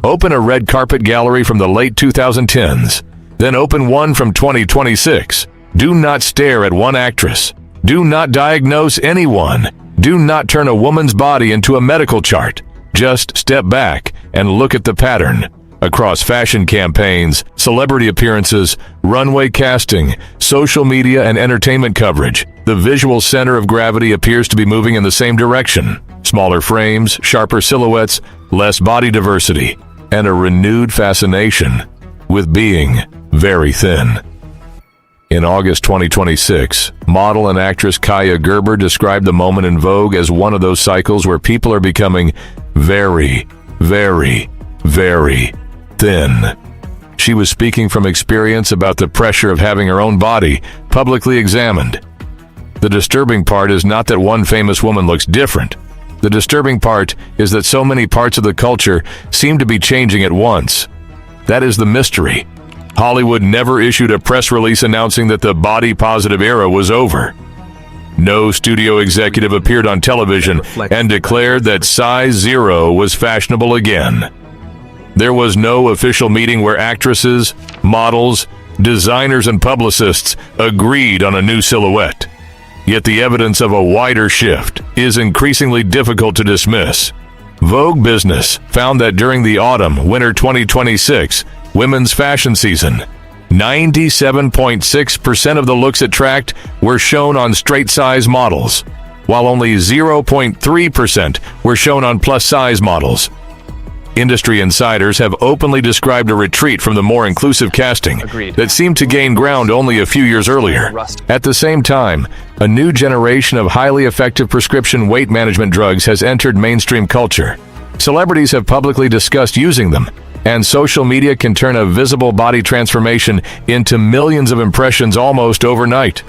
Open a red carpet gallery from the late 2010s. Then open one from 2026. Do not stare at one actress. Do not diagnose anyone. Do not turn a woman's body into a medical chart. Just step back and look at the pattern. Across fashion campaigns, celebrity appearances, runway casting, social media, and entertainment coverage, the visual center of gravity appears to be moving in the same direction. Smaller frames, sharper silhouettes, less body diversity, and a renewed fascination with being very thin. In August 2026, model and actress Kaya Gerber described the moment in Vogue as one of those cycles where people are becoming very, very, very thin. She was speaking from experience about the pressure of having her own body publicly examined. The disturbing part is not that one famous woman looks different. The disturbing part is that so many parts of the culture seem to be changing at once. That is the mystery. Hollywood never issued a press release announcing that the body-positive era was over. No studio executive appeared on television and declared that size 0 was fashionable again. There was no official meeting where actresses, models, designers, and publicists agreed on a new silhouette. Yet the evidence of a wider shift is increasingly difficult to dismiss. Vogue Business found that during the autumn-winter 2026 women's fashion season, 97.6% of the looks it tracked were shown on straight-size models, while only 0.3% were shown on plus-size models. Industry insiders have openly described a retreat from the more inclusive casting that seemed to gain ground only a few years earlier. At the same time, a new generation of highly effective prescription weight management drugs has entered mainstream culture. Celebrities have publicly discussed using them, and social media can turn a visible body transformation into millions of impressions almost overnight.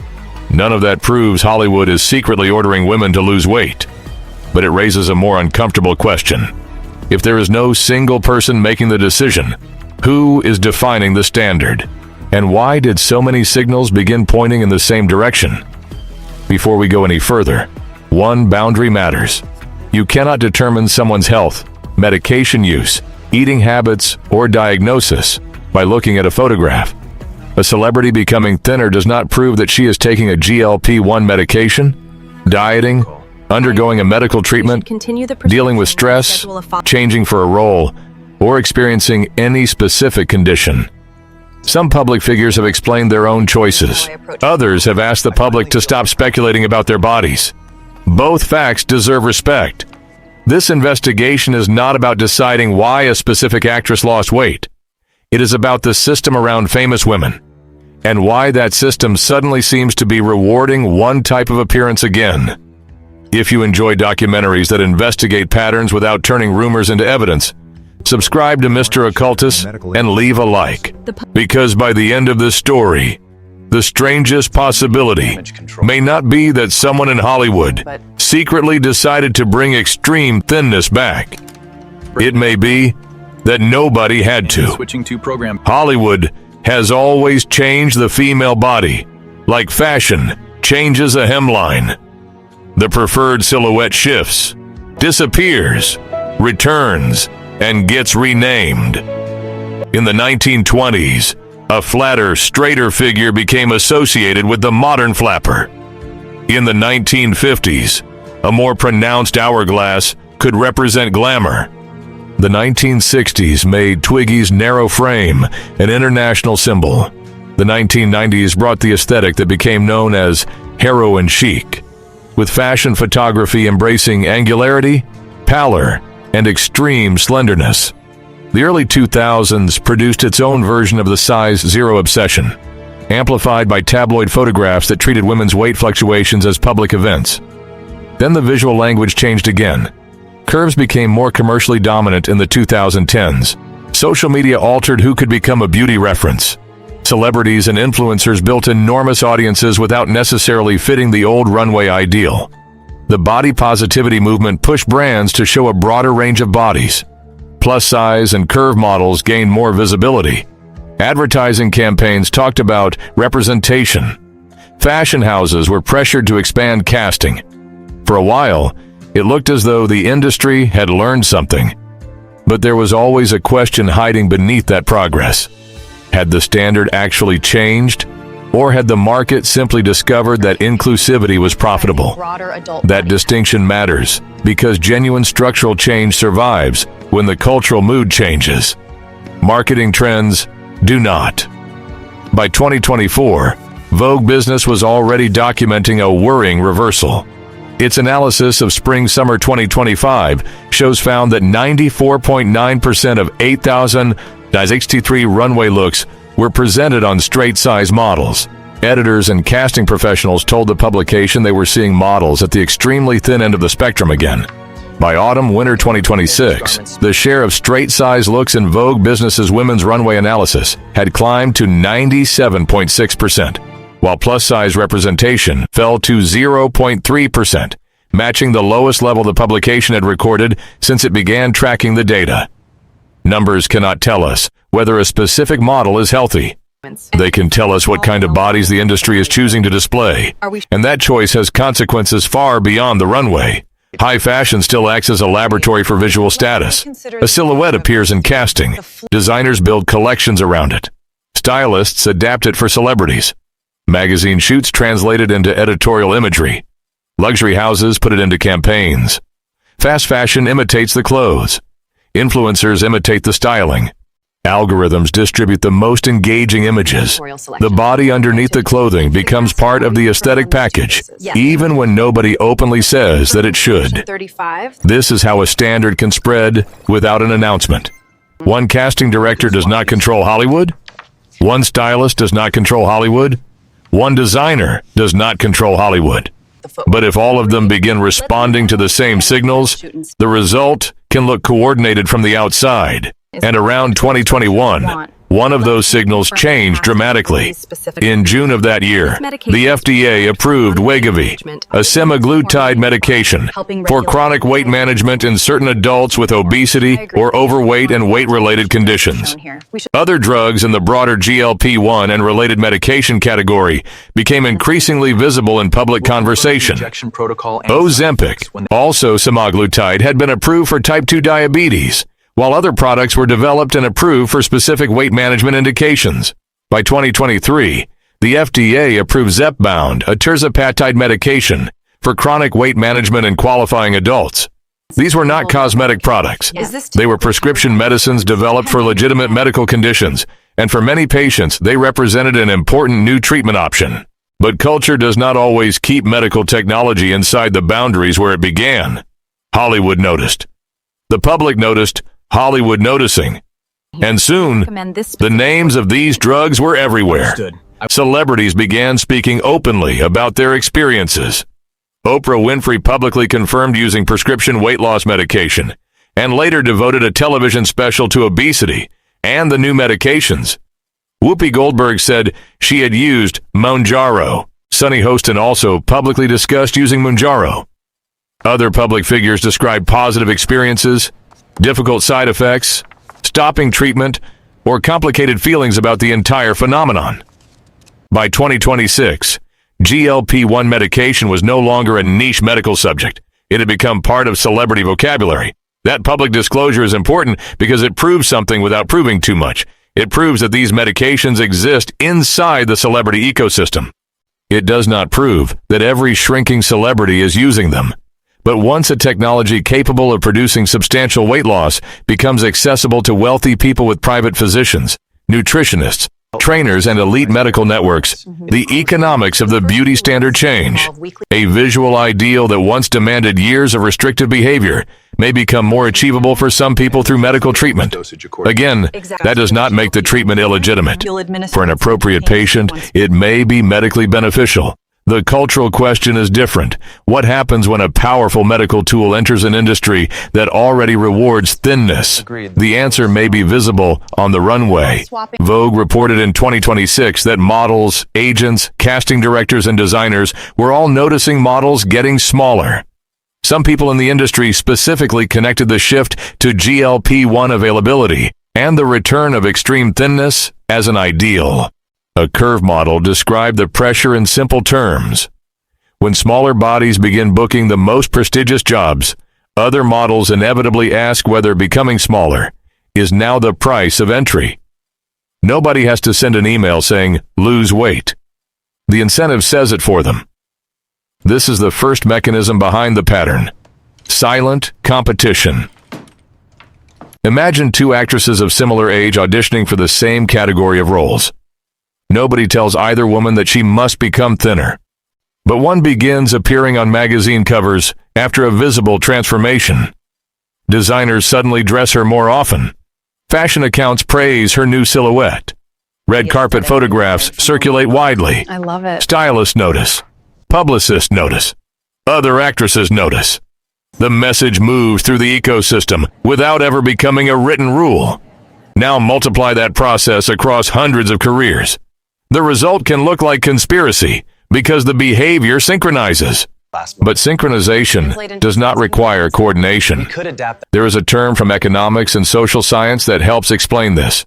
None of that proves Hollywood is secretly ordering women to lose weight, but it raises a more uncomfortable question. If there is no single person making the decision, who is defining the standard? And why did so many signals begin pointing in the same direction? Before we go any further, one boundary matters. You cannot determine someone's health, medication use, eating habits, or diagnosis by looking at a photograph. A celebrity becoming thinner does not prove that she is taking a GLP-1 medication, dieting, undergoing a medical treatment, dealing with stress, changing for a role, or experiencing any specific condition. Some public figures have explained their own choices. Others have asked the public to stop speculating about their bodies. Both facts deserve respect. This investigation is not about deciding why a specific actress lost weight. It is about the system around famous women, and why that system suddenly seems to be rewarding one type of appearance again. If you enjoy documentaries that investigate patterns without turning rumors into evidence, subscribe to Mr. Occultus and leave a like. Because by the end of this story, the strangest possibility may not be that someone in Hollywood secretly decided to bring extreme thinness back. It may be that nobody had to. Hollywood has always changed the female body, like fashion changes a hemline. The preferred silhouette shifts, disappears, returns, and gets renamed. In the 1920s, a flatter, straighter figure became associated with the modern flapper. In the 1950s, a more pronounced hourglass could represent glamour. The 1960s made Twiggy's narrow frame an international symbol. The 1990s brought the aesthetic that became known as heroin chic, with fashion photography embracing angularity, pallor, and extreme slenderness. The early 2000s produced its own version of the size 0 obsession, amplified by tabloid photographs that treated women's weight fluctuations as public events. Then the visual language changed again. Curves became more commercially dominant in the 2010s. Social media altered who could become a beauty reference. Celebrities and influencers built enormous audiences without necessarily fitting the old runway ideal. The body positivity movement pushed brands to show a broader range of bodies. Plus-size and curve models gained more visibility. Advertising campaigns talked about representation. Fashion houses were pressured to expand casting. For a while, it looked as though the industry had learned something. But there was always a question hiding beneath that progress. Had the standard actually changed? Or had the market simply discovered that inclusivity was profitable? That distinction matters because genuine structural change survives when the cultural mood changes. Marketing trends do not. By 2024, Vogue Business was already documenting a worrying reversal. Its analysis of Spring-Summer 2025 found that 94.9% of 8,063 runway looks were presented on straight-size models. Editors and casting professionals told the publication they were seeing models at the extremely thin end of the spectrum again. By autumn-winter 2026, the share of straight-size looks in Vogue Business's women's runway analysis had climbed to 97.6%, while plus-size representation fell to 0.3%, matching the lowest level the publication had recorded since it began tracking the data. Numbers cannot tell us whether a specific model is healthy. They can tell us what kind of bodies the industry is choosing to display, and that choice has consequences far beyond the runway. High fashion still acts as a laboratory for visual status. A silhouette appears in casting. Designers build collections around it. Stylists adapt it for celebrities. Magazine shoots translate it into editorial imagery. Luxury houses put it into campaigns. Fast fashion imitates the clothes. Influencers imitate the styling. Algorithms distribute the most engaging images. The body underneath the clothing becomes part of the aesthetic package, even when nobody openly says that it should. This is how a standard can spread without an announcement. One casting director does not control Hollywood. One stylist does not control Hollywood. One designer does not control Hollywood. But if all of them begin responding to the same signals, the result can look coordinated from the outside. And around 2021, one of those signals changed dramatically. In June of that year, the FDA approved Wegovy, a semaglutide medication for chronic weight management in certain adults with obesity or overweight and weight-related conditions. Other drugs in the broader GLP-1 and related medication category became increasingly visible in public conversation. Ozempic, also semaglutide, had been approved for type 2 diabetes, while other products were developed and approved for specific weight management indications. By 2023, the FDA approved Zepbound, a tirzepatide medication, for chronic weight management in qualifying adults. These were not cosmetic products. They were prescription medicines developed for legitimate medical conditions, and for many patients, they represented an important new treatment option. But culture does not always keep medical technology inside the boundaries where it began. Hollywood noticed. The public noticed Hollywood noticing. And soon, the names of these drugs were everywhere. Celebrities began speaking openly about their experiences. Oprah Winfrey publicly confirmed using prescription weight loss medication, and later devoted a television special to obesity and the new medications. Whoopi Goldberg said she had used Mounjaro. Sunny Hostin also publicly discussed using Mounjaro. Other public figures described positive experiences, difficult side effects, stopping treatment, or complicated feelings about the entire phenomenon. By 2026, GLP-1 medication was no longer a niche medical subject. It had become part of celebrity vocabulary. That public disclosure is important because it proves something without proving too much. It proves that these medications exist inside the celebrity ecosystem. It does not prove that every shrinking celebrity is using them. But once a technology capable of producing substantial weight loss becomes accessible to wealthy people with private physicians, nutritionists, trainers, and elite medical networks, the economics of the beauty standard change. A visual ideal that once demanded years of restrictive behavior may become more achievable for some people through medical treatment. Again, that does not make the treatment illegitimate. For an appropriate patient, it may be medically beneficial. The cultural question is different. What happens when a powerful medical tool enters an industry that already rewards thinness? The answer may be visible on the runway. Vogue reported in 2026 that models, agents, casting directors, and designers were all noticing models getting smaller. Some people in the industry specifically connected the shift to GLP-1 availability and the return of extreme thinness as an ideal. A curve model described the pressure in simple terms. When smaller bodies begin booking the most prestigious jobs, Other models inevitably ask whether becoming smaller is now the price of entry. Nobody has to send an email saying, "Lose weight." The incentive says it for them. This is the first mechanism behind the pattern: silent competition. Imagine two actresses of similar age auditioning for the same category of roles. Nobody tells either woman that she must become thinner. But one begins appearing on magazine covers after a visible transformation. Designers suddenly dress her more often. Fashion accounts praise her new silhouette. Red carpet photographs circulate widely. I love it. Stylists notice. Publicists notice. Other actresses notice. The message moves through the ecosystem without ever becoming a written rule. Now multiply that process across hundreds of careers. The result can look like conspiracy because the behavior synchronizes. But synchronization does not require coordination. There is a term from economics and social science that helps explain this.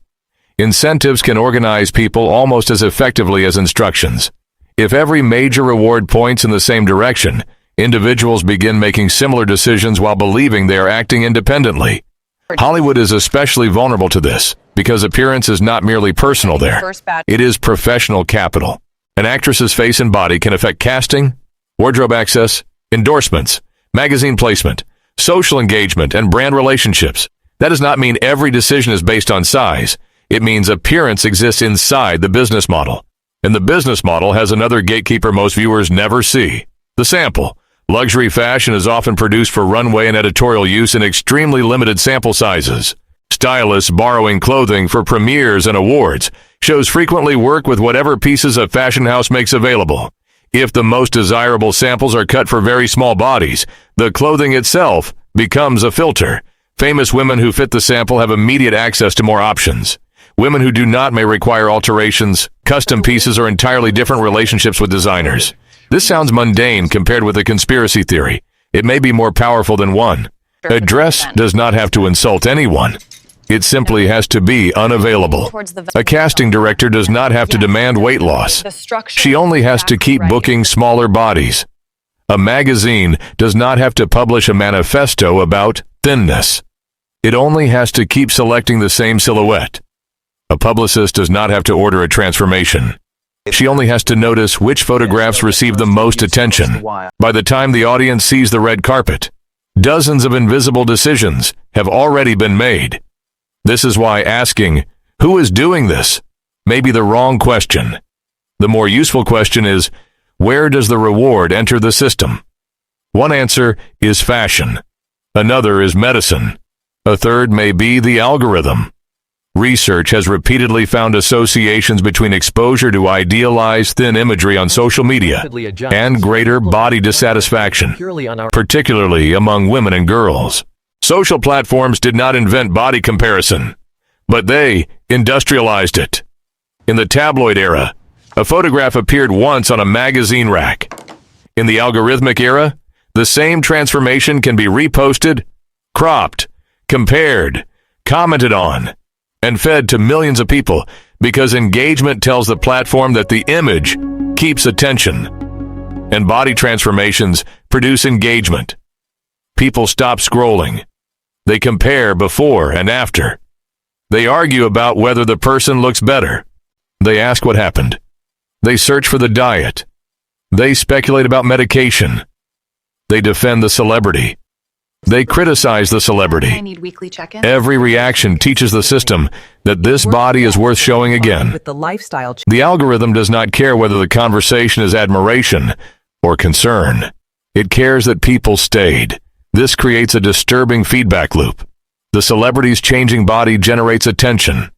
Incentives can organize people almost as effectively as instructions. If every major reward points in the same direction, individuals begin making similar decisions while believing they are acting independently. Hollywood is especially vulnerable to this because appearance is not merely personal there. It is professional capital. An actress's face and body can affect casting, wardrobe access, endorsements, magazine placement, social engagement, and brand relationships. That does not mean every decision is based on size. It means appearance exists inside the business model. And the business model has another gatekeeper most viewers never see: the sample. Luxury fashion is often produced for runway and editorial use in extremely limited sample sizes. Stylists borrowing clothing for premieres and awards. Shows frequently work with whatever pieces a fashion house makes available. If the most desirable samples are cut for very small bodies, the clothing itself becomes a filter. Famous women who fit the sample have immediate access to more options. Women who do not may require alterations, custom pieces, or entirely different relationships with designers. This sounds mundane compared with a conspiracy theory. It may be more powerful than one. A dress does not have to insult anyone. It simply has to be unavailable. A casting director does not have to demand weight loss. She only has to keep booking smaller bodies. A magazine does not have to publish a manifesto about thinness. It only has to keep selecting the same silhouette. A publicist does not have to order a transformation. She only has to notice which photographs receive the most attention. By the time the audience sees the red carpet, dozens of invisible decisions have already been made. This is why asking, "Who is doing this?" may be the wrong question. The more useful question is, where does the reward enter the system? One answer is fashion. Another is medicine. A third may be the algorithm. Research has repeatedly found associations between exposure to idealized thin imagery on social media and greater body dissatisfaction, particularly among women and girls. Social platforms did not invent body comparison, but they industrialized it. In the tabloid era, a photograph appeared once on a magazine rack. In the algorithmic era, the same transformation can be reposted, cropped, compared, commented on, and fed to millions of people because engagement tells the platform that the image keeps attention. And body transformations produce engagement. People stop scrolling. They compare before and after. They argue about whether the person looks better. They ask what happened. They search for the diet. They speculate about medication. They defend the celebrity. They criticize the celebrity. I need weekly check-in. Every reaction teaches the system that this body is worth showing again. The algorithm does not care whether the conversation is admiration or concern. It cares that people stayed. This creates a disturbing feedback loop. The celebrity's changing body generates attention.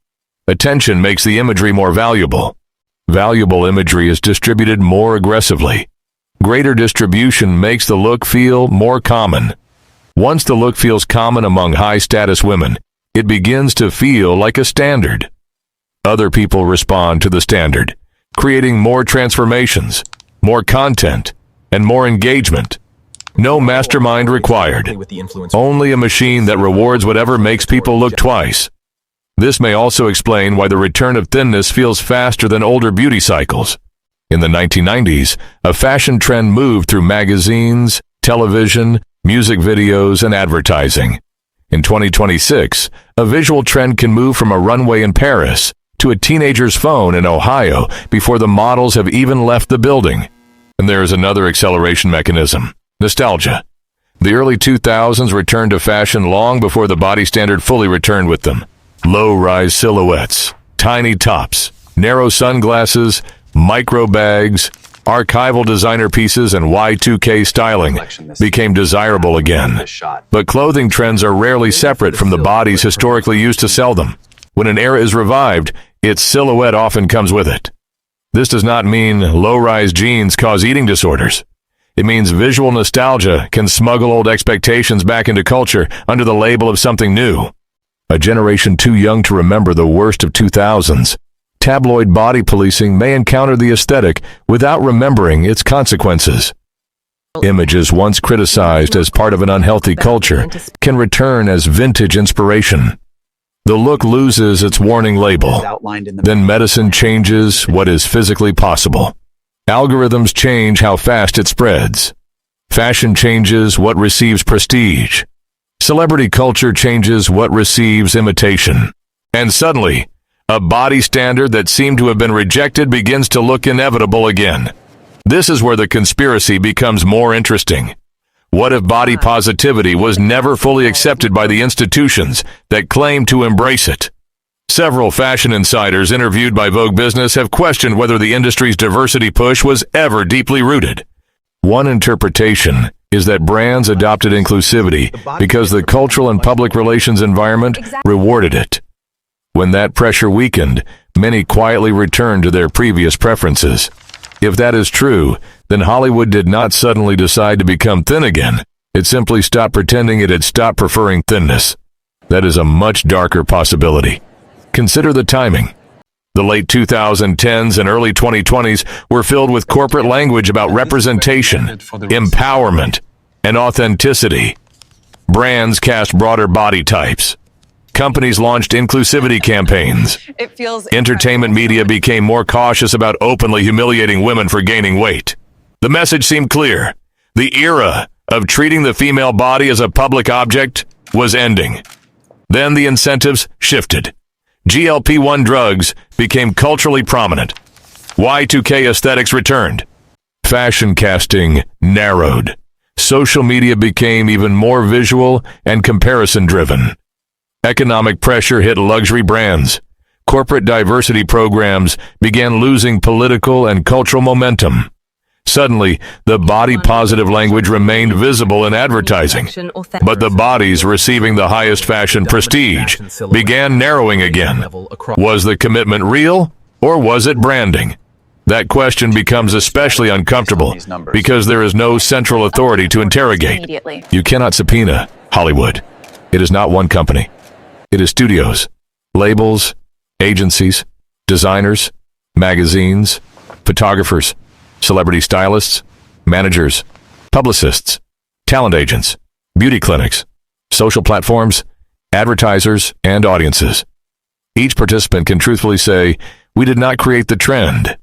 Attention makes the imagery more valuable. Valuable imagery is distributed more aggressively. Greater distribution makes the look feel more common. Once the look feels common among high-status women, it begins to feel like a standard. Other people respond to the standard, creating more transformations, more content, and more engagement. No mastermind required. Only a machine that rewards whatever makes people look twice. This may also explain why the return of thinness feels faster than older beauty cycles. In the 1990s, a fashion trend moved through magazines, television, music videos, and advertising. In 2026, a visual trend can move from a runway in Paris to a teenager's phone in Ohio before the models have even left the building. And there is another acceleration mechanism: nostalgia. The early 2000s returned to fashion long before the body standard fully returned with them. Low-rise silhouettes, tiny tops, narrow sunglasses, micro bags, archival designer pieces, and Y2K styling became desirable again. But clothing trends are rarely separate from the bodies historically used to sell them. When an era is revived, its silhouette often comes with it. This does not mean low-rise jeans cause eating disorders. It means visual nostalgia can smuggle old expectations back into culture under the label of something new. A generation too young to remember the worst of 2000s. Tabloid body policing may encounter the aesthetic without remembering its consequences. Images once criticized as part of an unhealthy culture can return as vintage inspiration. The look loses its warning label. Then medicine changes what is physically possible. Algorithms change how fast it spreads. Fashion changes what receives prestige. Celebrity culture changes what receives imitation. And suddenly, a body standard that seemed to have been rejected begins to look inevitable again. This is where the conspiracy becomes more interesting. What if body positivity was never fully accepted by the institutions that claim to embrace it? Several fashion insiders interviewed by Vogue Business have questioned whether the industry's diversity push was ever deeply rooted. One interpretation is that brands adopted inclusivity because the cultural and public relations environment rewarded it. When that pressure weakened, many quietly returned to their previous preferences. If that is true, then Hollywood did not suddenly decide to become thin again. It simply stopped pretending it had stopped preferring thinness. That is a much darker possibility. Consider the timing. The late 2010s and early 2020s were filled with corporate language about representation, empowerment, and authenticity. Brands cast broader body types. Companies launched inclusivity campaigns. Entertainment media became more cautious about openly humiliating women for gaining weight. The message seemed clear. The era of treating the female body as a public object was ending. Then the incentives shifted. GLP-1 drugs became culturally prominent. Y2K aesthetics returned. Fashion casting narrowed. Social media became even more visual and comparison-driven. Economic pressure hit luxury brands. Corporate diversity programs began losing political and cultural momentum. Suddenly, the body-positive language remained visible in advertising, but the bodies receiving the highest fashion prestige began narrowing again. Was the commitment real, or was it branding? That question becomes especially uncomfortable because there is no central authority to interrogate. You cannot subpoena Hollywood. It is not one company. It is studios, labels, agencies, designers, magazines, photographers, celebrity stylists, managers, publicists, talent agents, beauty clinics, social platforms, advertisers, and audiences. Each participant can truthfully say, "We did not create the trend."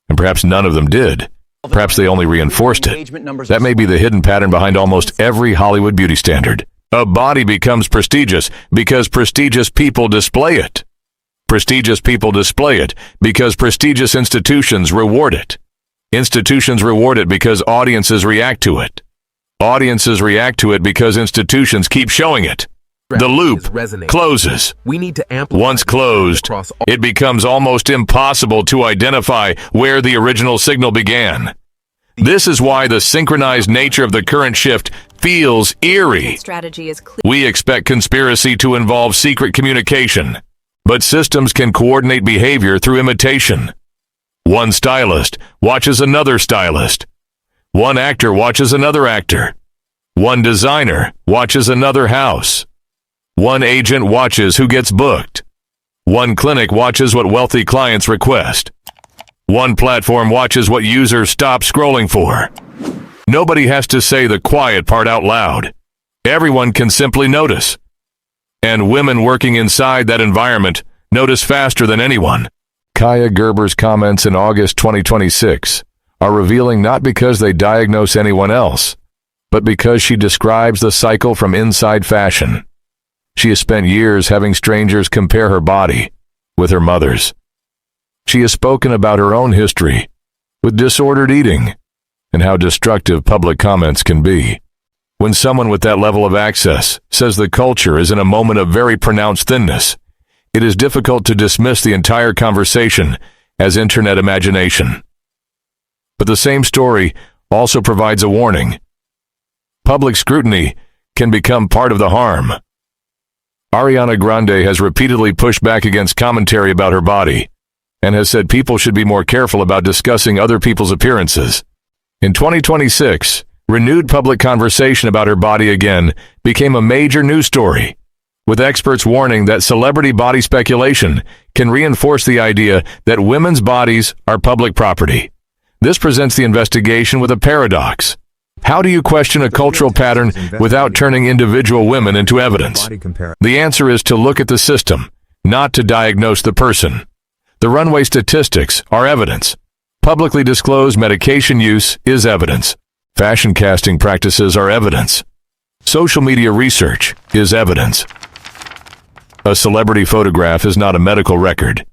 And perhaps none of them did. Perhaps they only reinforced it. That may be the hidden pattern behind almost every Hollywood beauty standard. A body becomes prestigious because prestigious people display it. Prestigious people display it because prestigious institutions reward it. Institutions reward it because audiences react to it. Audiences react to it because institutions keep showing it. The loop closes. Once closed, it becomes almost impossible to identify where the original signal began. This is why the synchronized nature of the current shift feels eerie. We expect conspiracy to involve secret communication, but systems can coordinate behavior through imitation. One stylist watches another stylist. One actor watches another actor. One designer watches another house. One agent watches who gets booked. One clinic watches what wealthy clients request. One platform watches what users stop scrolling for. Nobody has to say the quiet part out loud. Everyone can simply notice. And women working inside that environment notice faster than anyone. Kaya Gerber's comments in August 2026 are revealing not because they diagnose anyone else, but because she describes the cycle from inside fashion. She has spent years having strangers compare her body with her mother's. She has spoken about her own history with disordered eating and how destructive public comments can be. When someone with that level of access says the culture is in a moment of very pronounced thinness, it is difficult to dismiss the entire conversation as internet imagination. But the same story also provides a warning. Public scrutiny can become part of the harm. Ariana Grande has repeatedly pushed back against commentary about her body and has said people should be more careful about discussing other people's appearances. In 2026, renewed public conversation about her body again became a major news story, with experts warning that celebrity body speculation can reinforce the idea that women's bodies are public property. This presents the investigation with a paradox. How do you question a cultural pattern without turning individual women into evidence? The answer is to look at the system, not to diagnose the person. The runway statistics are evidence. Publicly disclosed medication use is evidence. Fashion casting practices are evidence. Social media research is evidence. A celebrity photograph is not a medical record.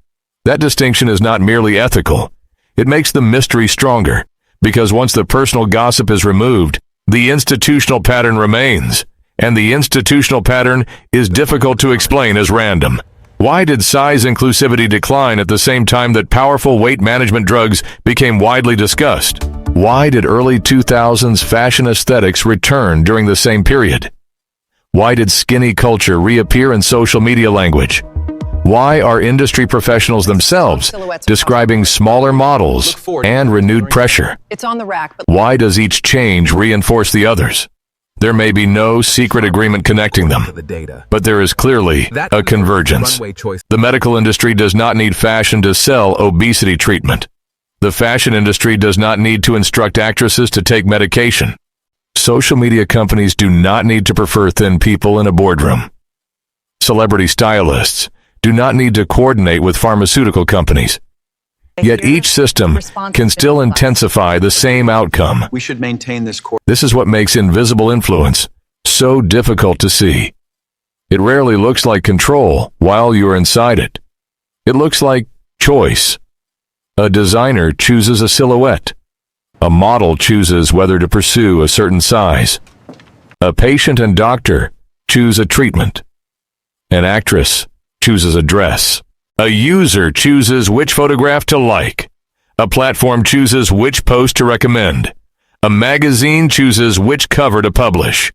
That distinction is not merely ethical. It makes the mystery stronger, because once the personal gossip is removed, the institutional pattern remains, and the institutional pattern is difficult to explain as random. Why did size inclusivity decline at the same time that powerful weight management drugs became widely discussed? Why did early 2000s fashion aesthetics return during the same period? Why did skinny culture reappear in social media language? Why are industry professionals themselves describing smaller models and renewed pressure? It's on the rack, but Why does each change reinforce the others? There may be no secret agreement connecting them, but there is clearly a convergence. The medical industry does not need fashion to sell obesity treatment. The fashion industry does not need to instruct actresses to take medication. Social media companies do not need to prefer thin people in a boardroom. Celebrity stylists do not need to coordinate with pharmaceutical companies. Yet each system can still intensify the same outcome. We should maintain this course. This is what makes invisible influence so difficult to see. It rarely looks like control while you're inside it. It looks like choice. A designer chooses a silhouette. A model chooses whether to pursue a certain size. A patient and doctor choose a treatment. An actress chooses a dress. A user chooses which photograph to like. A platform chooses which post to recommend. A magazine chooses which cover to publish.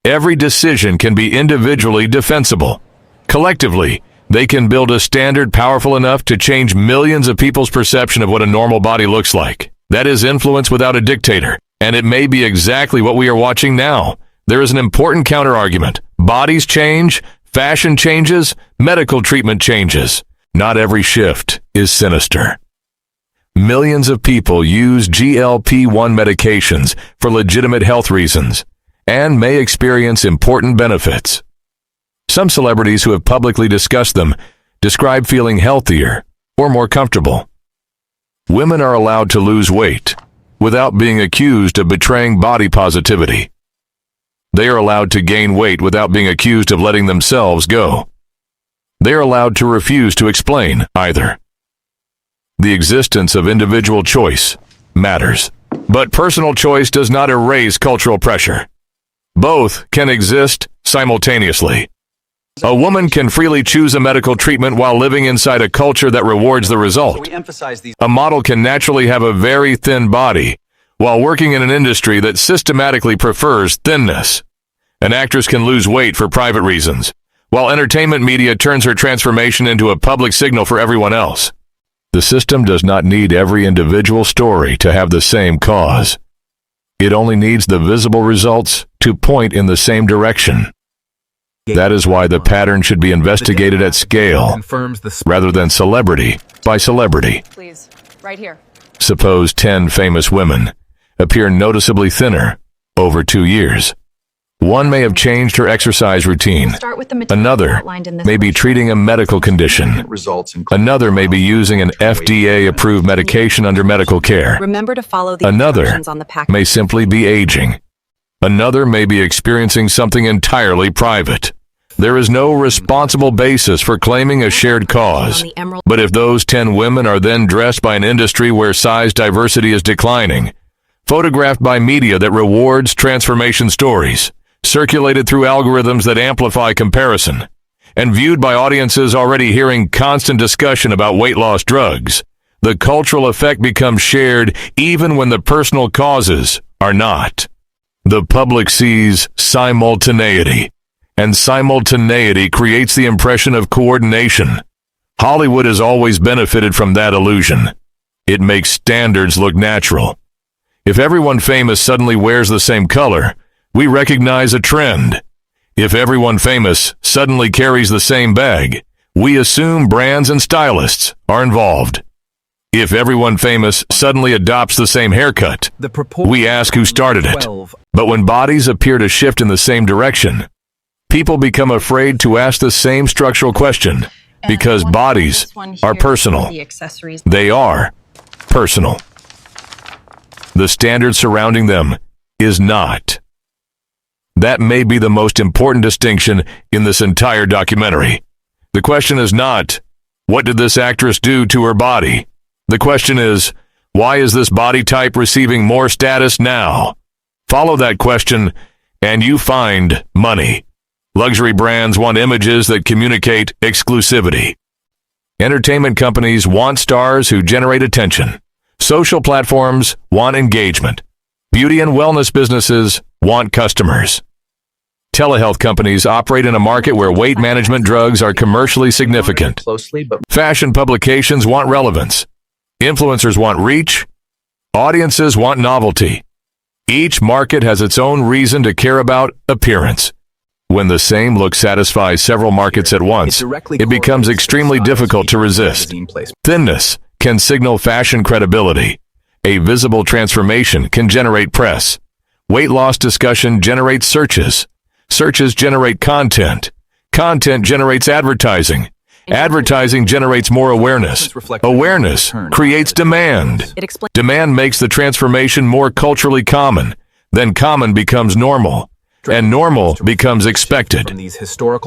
Every decision can be individually defensible. Collectively, they can build a standard powerful enough to change millions of people's perception of what a normal body looks like. That is influence without a dictator, and it may be exactly what we are watching now. There is an important counterargument. Bodies change, fashion changes, medical treatment changes. Not every shift is sinister. Millions of people use GLP-1 medications for legitimate health reasons and may experience important benefits. Some celebrities who have publicly discussed them describe feeling healthier or more comfortable. Women are allowed to lose weight without being accused of betraying body positivity. They are allowed to gain weight without being accused of letting themselves go. They are allowed to refuse to explain either. The existence of individual choice matters, but personal choice does not erase cultural pressure. Both can exist simultaneously. A woman can freely choose a medical treatment while living inside a culture that rewards the result. A model can naturally have a very thin body while working in an industry that systematically prefers thinness. An actress can lose weight for private reasons, while entertainment media turns her transformation into a public signal for everyone else. The system does not need every individual story to have the same cause. It only needs the visible results to point in the same direction. That is why the pattern should be investigated at scale, rather than celebrity by celebrity. please, right here. Suppose 10 famous women appear noticeably thinner over 2 years. One may have changed her exercise routine. Start with the material Another outlined in this may be worksheet. treating a medical condition. Results in Another may be using an FDA-approved medication under medical care. Remember to follow the Another instructions on the package. may simply be aging. Another may be experiencing something entirely private. There is no responsible basis for claiming a shared cause. But if those 10 women are then dressed by an industry where size diversity is declining, photographed by media that rewards transformation stories, circulated through algorithms that amplify comparison, and viewed by audiences already hearing constant discussion about weight loss drugs, the cultural effect becomes shared even when the personal causes are not. The public sees simultaneity, and simultaneity creates the impression of coordination. Hollywood has always benefited from that illusion. It makes standards look natural. If everyone famous suddenly wears the same color, we recognize a trend. If everyone famous suddenly carries the same bag, we assume brands and stylists are involved. If everyone famous suddenly adopts the same haircut, we ask who started it. But when bodies appear to shift in the same direction, people become afraid to ask the same structural question because bodies are personal. They are personal. The standard surrounding them is not. That may be the most important distinction in this entire documentary. The question is not, what did this actress do to her body? The question is, why is this body type receiving more status now? Follow that question, and you find money. Luxury brands want images that communicate exclusivity. Entertainment companies want stars who generate attention. Social platforms want engagement. Beauty and wellness businesses want customers. Telehealth companies operate in a market where weight management drugs are commercially significant. Fashion publications want relevance. Influencers want reach. Audiences want novelty. Each market has its own reason to care about appearance. When the same look satisfies several markets at once, it becomes extremely difficult to resist. Thinness can signal fashion credibility. A visible transformation can generate press. Weight loss discussion generates searches. Searches generate content. Content generates advertising. Advertising generates more awareness. Awareness creates demand. Demand makes the transformation more culturally common. Then common becomes normal. And normal becomes expected.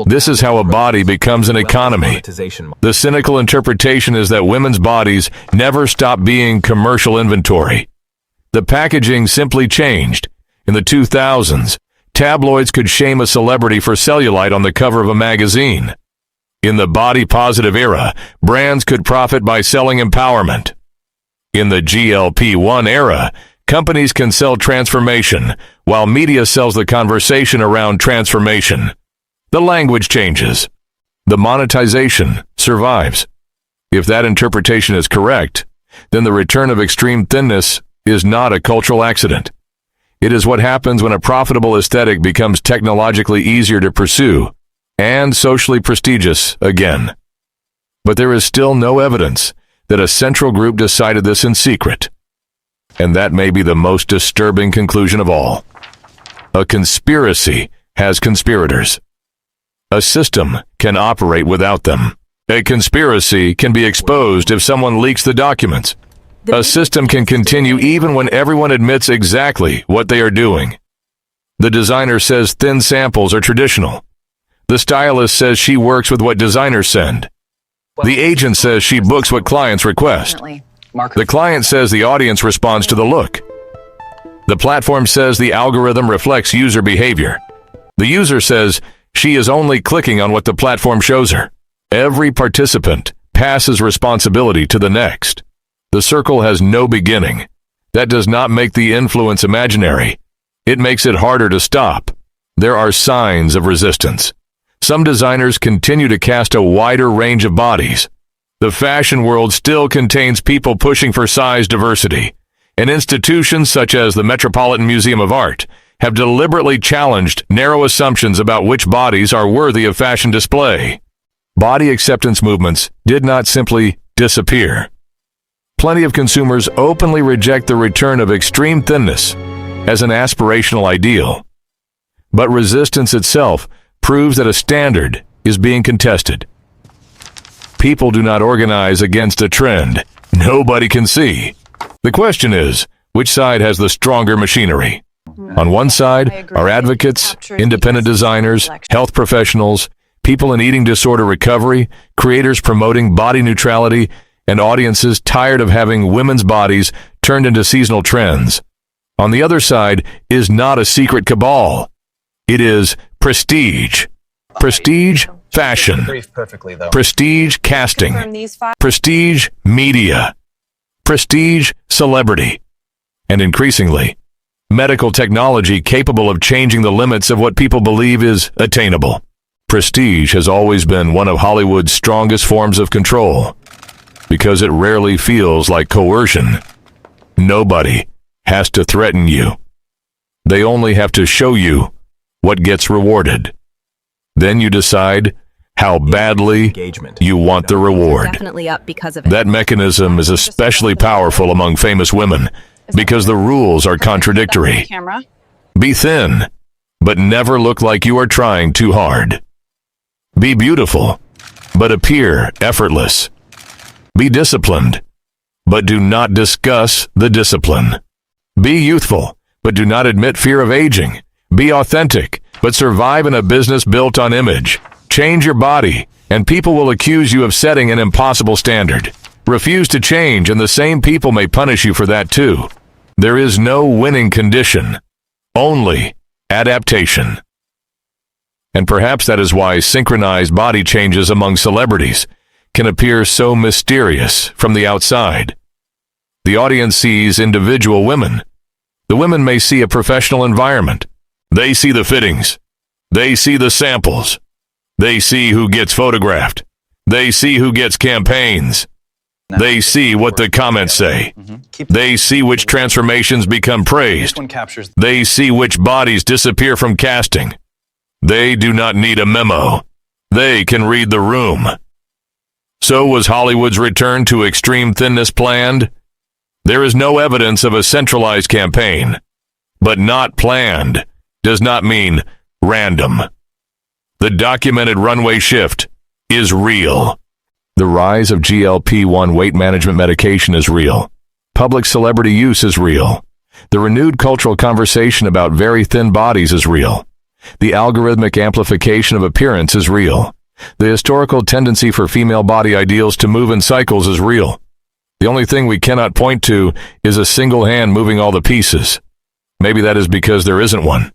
This is how a body becomes an economy. The cynical interpretation is that women's bodies never stop being commercial inventory. The packaging simply changed. In the 2000s, tabloids could shame a celebrity for cellulite on the cover of a magazine. In the body-positive era, brands could profit by selling empowerment. In the GLP-1 era, companies can sell transformation, while media sells the conversation around transformation. The language changes. The monetization survives. If that interpretation is correct, then the return of extreme thinness is not a cultural accident. It is what happens when a profitable aesthetic becomes technologically easier to pursue and socially prestigious again. But there is still no evidence that a central group decided this in secret. And that may be the most disturbing conclusion of all. A conspiracy has conspirators. A system can operate without them. A conspiracy can be exposed if someone leaks the documents. A system can continue even when everyone admits exactly what they are doing. The designer says thin samples are traditional. The stylist says she works with what designers send. The agent says she books what clients request. The client says the audience responds to the look. The platform says the algorithm reflects user behavior. The user says she is only clicking on what the platform shows her. Every participant passes responsibility to the next. The circle has no beginning. That does not make the influence imaginary. It makes it harder to stop. There are signs of resistance. Some designers continue to cast a wider range of bodies. The fashion world still contains people pushing for size diversity, and institutions such as the Metropolitan Museum of Art have deliberately challenged narrow assumptions about which bodies are worthy of fashion display. Body acceptance movements did not simply disappear. Plenty of consumers openly reject the return of extreme thinness as an aspirational ideal. But resistance itself proves that a standard is being contested. People do not organize against a trend nobody can see. The question is, which side has the stronger machinery? On one side are advocates, independent designers, health professionals, people in eating disorder recovery, creators promoting body neutrality, and audiences tired of having women's bodies turned into seasonal trends. On the other side is not a secret cabal. It is prestige. Prestige fashion. Prestige casting. Prestige media. Prestige celebrity. And increasingly, medical technology capable of changing the limits of what people believe is attainable. Prestige has always been one of Hollywood's strongest forms of control because it rarely feels like coercion. Nobody has to threaten you. They only have to show you what gets rewarded. Then you decide how badly you want the reward. Definitely up because of it. That mechanism is especially powerful among famous women because the rules are contradictory. Be thin, but never look like you are trying too hard. Be beautiful, but appear effortless. Be disciplined, but do not discuss the discipline. Be youthful, but do not admit fear of aging. Be authentic, but survive in a business built on image. Change your body, and people will accuse you of setting an impossible standard. Refuse to change, and the same people may punish you for that too. There is no winning condition, only adaptation. And perhaps that is why synchronized body changes among celebrities can appear so mysterious from the outside. The audience sees individual women. The women may see a professional environment. They see the fittings. They see the samples. They see who gets photographed. They see who gets campaigns. They see what the comments say. They see which transformations become praised. They see which bodies disappear from casting. They do not need a memo. They can read the room. So was Hollywood's return to extreme thinness planned? There is no evidence of a centralized campaign. But not planned does not mean random. The documented runway shift is real. The rise of GLP-1 weight management medication is real. Public celebrity use is real. The renewed cultural conversation about very thin bodies is real. The algorithmic amplification of appearance is real. The historical tendency for female body ideals to move in cycles is real. The only thing we cannot point to is a single hand moving all the pieces. Maybe that is because there isn't one.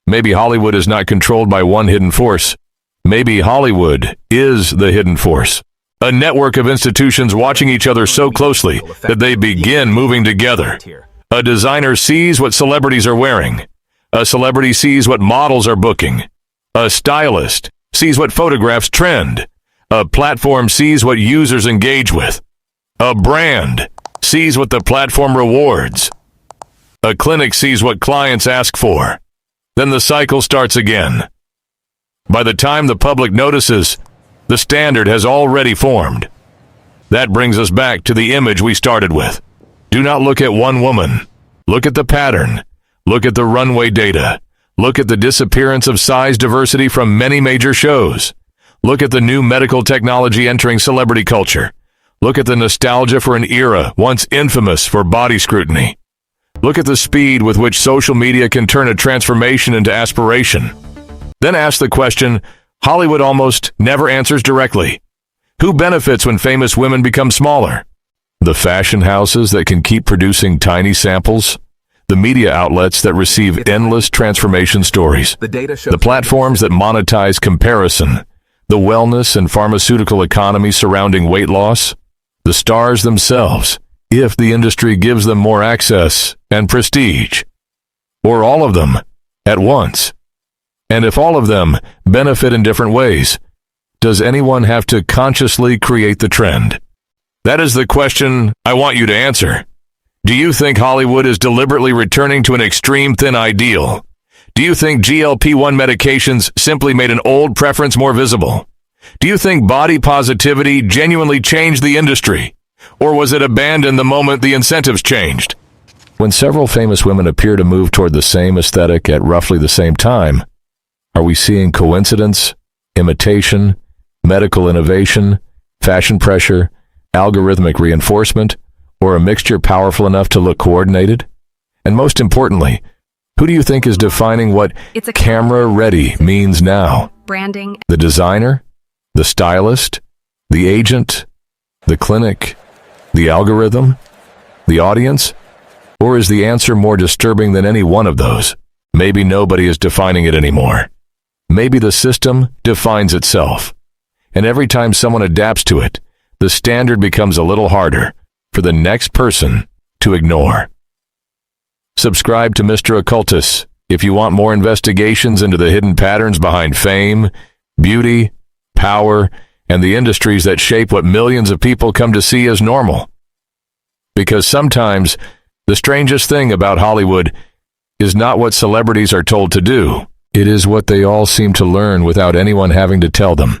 Maybe Hollywood is not controlled by one hidden force. Maybe Hollywood is the hidden force. A network of institutions watching each other so closely that they begin moving together. A designer sees what celebrities are wearing. A celebrity sees what models are booking. A stylist sees what photographs trend. A platform sees what users engage with. A brand sees what the platform rewards. A clinic sees what clients ask for. Then the cycle starts again. By the time the public notices, the standard has already formed. That brings us back to the image we started with. Do not look at one woman. Look at the pattern. Look at the runway data. Look at the disappearance of size diversity from many major shows. Look at the new medical technology entering celebrity culture. Look at the nostalgia for an era once infamous for body scrutiny. Look at the speed with which social media can turn a transformation into aspiration. Then ask the question Hollywood almost never answers directly. Who benefits when famous women become smaller? The fashion houses that can keep producing tiny samples? The media outlets that receive endless transformation stories? The platforms that monetize comparison? The wellness and pharmaceutical economy surrounding weight loss? The stars themselves, if the industry gives them more access and prestige? Or all of them at once? And if all of them benefit in different ways, does anyone have to consciously create the trend? That is the question I want you to answer. Do you think Hollywood is deliberately returning to an extreme thin ideal? Do you think GLP-1 medications simply made an old preference more visible? Do you think body positivity genuinely changed the industry? Or was it abandoned the moment the incentives changed? When several famous women appear to move toward the same aesthetic at roughly the same time, are we seeing coincidence, imitation, medical innovation, fashion pressure, algorithmic reinforcement, or a mixture powerful enough to look coordinated? And most importantly, Who do you think is defining what It's a camera ready means now? branding. The designer? The stylist? The agent? The clinic? The algorithm? The audience? Or is the answer more disturbing than any one of those? Maybe nobody is defining it anymore. Maybe the system defines itself. And every time someone adapts to it, the standard becomes a little harder for the next person to ignore. Subscribe to Mr. Occultus if you want more investigations into the hidden patterns behind fame, beauty, power, and the industries that shape what millions of people come to see as normal. Because sometimes the strangest thing about Hollywood is not what celebrities are told to do. It is what they all seem to learn without anyone having to tell them.